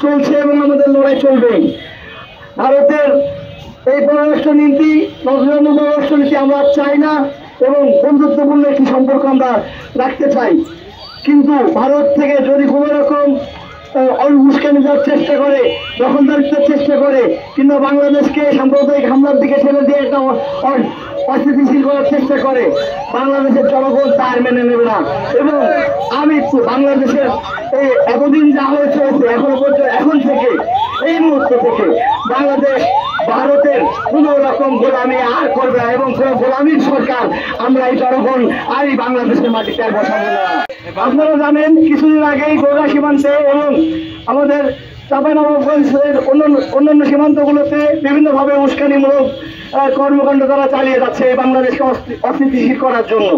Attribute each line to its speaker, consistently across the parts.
Speaker 1: চলছে এবং আমাদের লড়াই চলবে। ভারতের এই পররাষ্ট্র নীতি, পররাষ্ট্র নীতি আমরা চাই না এবং বন্ধুত্বপূর্ণ একটি সম্পর্ক আমরা রাখতে চাই। কিন্তু ভারত থেকে যদি কোনো রকম উস্কানি দেওয়ার চেষ্টা করে, দখলদারিত্বের চেষ্টা করে, কিংবা বাংলাদেশকে সাম্প্রদায়িক হামলার দিকে ঠেলে দিয়ে একটা অস্থিতিশীল করার চেষ্টা করে, বাংলাদেশের জনগণ তার মেনে নেবে না। এবং আমি বাংলাদেশের এই এতদিন যা হয়েছে এখনো পর্যন্ত, এখন থেকে এই মুহূর্ত থেকে বাংলাদেশ ভারতের কোন রকম গোলামি আর করবে না এবং কোন গোলামীর সরকার আমরা এই জনগণ আর এই বাংলাদেশের মাটিতে আর বসাবো না। আপনারা জানেন কিছুদিন আগেই গৌড়া সীমান্তে এবং আমাদের চাঁপাইনবাবগঞ্জের অন্যান্য সীমান্তগুলোতে বিভিন্নভাবে উস্কানিমূলক কর্মকাণ্ড তারা চালিয়ে যাচ্ছে বাংলাদেশকে অস্থিতিশীল করার জন্য।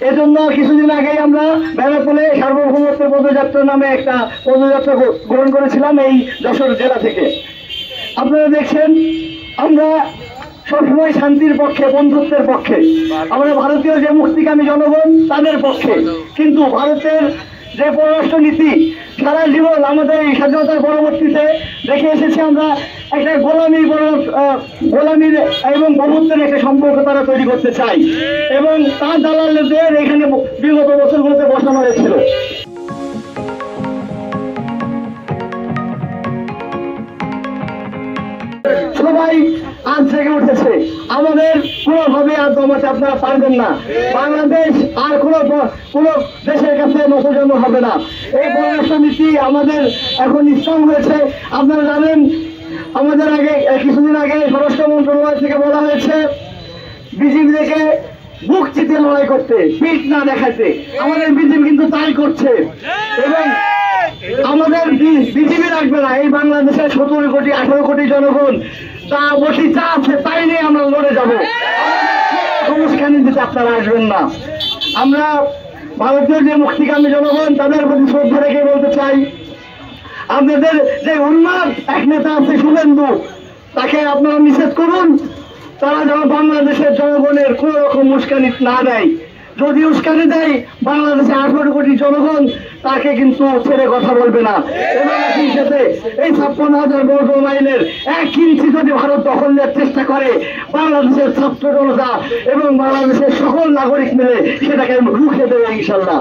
Speaker 1: এজন্য কিছুদিন আগেই আমরা বেনাপোলে সার্বভৌমত্বের পদযাত্রা নামে একটা পদযাত্রা গ্রহণ করেছিলাম এই যশোর জেলা থেকে। আপনারা দেখছেন আমরা সবসময় শান্তির পক্ষে, বন্ধুত্বের পক্ষে, আমরা ভারতীয় যে মুক্তিকামী জনগণ তাদের পক্ষে। কিন্তু ভারতের যে পররাষ্ট্র নীতি সারা জীবন আমাদের এই স্বাধীনতার পরবর্তীতে দেখে এসেছি আমরা একটা গোলামির এবং বন্ধুত্বের একটা সম্পর্ক তারা তৈরি করতে চাই এবং তার দালালদের এখানে বিগত বছরগুলোতে বসানো হয়েছিল। সবাই আজ জেগে উঠেছে, আমাদের কোনোভাবে আর দমাতে আপনারা পারবেন না। বাংলাদেশ আর কোন দেশের কাছে নতজানু হবে না। এই পররাষ্ট্র নীতি আমাদের এখন স্ট্রং হয়েছে। আপনারা জানেন আমাদের কিছুদিন আগে স্বরাষ্ট্র মন্ত্রণালয় থেকে বলা হয়েছে বিজেপি থেকে বুক চিতে লড়াই করতে, পিঠ না দেখাতে। আমাদের বিজেপি কিন্তু তাই করছে এবং আমাদের বিজেপি রাখবে না। এই বাংলাদেশের 17 কোটি 18 কোটি জনগণ তা বসি চা আছে তাই নিয়ে আমরা লড়ে যাবো। উস্কানি দিতে আপনারা আসবেন না। আমরা ভারতীয় যে মুক্তিকামী জনগণ তাদের প্রতি শ্রদ্ধা রেখে বলতে চাই, আপনাদের যে উন্মাদ এক নেতা আছে শুভেন্দু, তাকে আপনারা নিষেধ করুন। তারা যেন বাংলাদেশের জনগণের কোন রকম উস্কানি না দেয়। যদি উস্কানি দেয় বাংলাদেশে 18 কোটি জনগণ তাকে কিন্তু ছেড়ে কথা বলবে না। এবং একই সাথে এই 56,000 বর্গ মাইলের 1 ইঞ্চি যদি ভারত দখল নেওয়ার চেষ্টা করে, বাংলাদেশের ছাত্র জনতা এবং বাংলাদেশের সকল নাগরিক মিলে সেটাকে রুখে দেবে ইনশাল্লাহ।